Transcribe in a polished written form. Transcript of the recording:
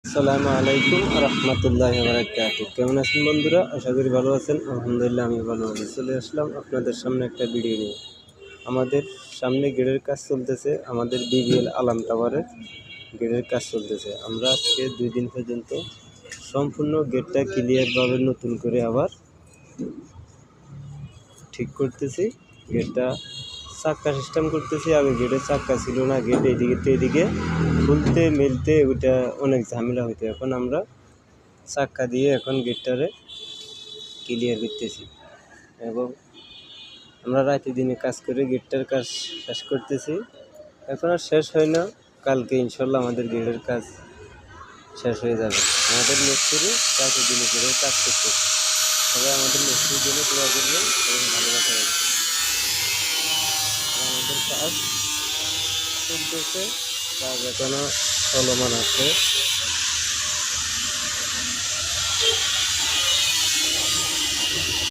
আসসালামু আলাইকুম রহমতুল্লাহি ওয়া বারাকাতুহু। কেমন আছেন বন্ধুরা? আশা করি ভালো আছেন। আলহামদুলিল্লাহ আমি ভালো আছি। চলে আসলাম আপনাদের সামনে একটা ভিডিও নিয়ে। আমাদের সামনে গেটের কাজ চলতেছে, আমাদের বিবিএল আলাম টাওয়ারের গেটের কাজ চলতেছে। আমরা আজকে 2 দিন পর্যন্ত সম্পূর্ণ গেটটা ক্লিয়ারভাবে নতুন করে আবার ঠিক করতেছি। গেটটা চাক্কা সিস্টেম করতেছি। আগে গেটের চাক্কা ছিল না, গেট এদিকে তো এদিকে খুলতে মেলতে ওইটা অনেক ঝামেলা হইতো। এখন আমরা চাক্কা দিয়ে এখন গেটটারে ক্লিয়ার করতেছি এবং আমরা রাতে দিনে কাজ করে গেটটার কাজ শেষ করতেছি। এখন আর শেষ হয় না, কালকে ইনশাল্লাহ আমাদের গেটের কাজ শেষ হয়ে যাবে। আমাদের মিস্ত্রি রাতে দিনে করে কাজ করতেছে। সবাই আমাদের মিস্ত্রির জন্য দোয়া করবেন এবং ভালোবাসা রাখবেন। আমাদের কাজ চলতেছে, কাজ এখনো চলমান আছে।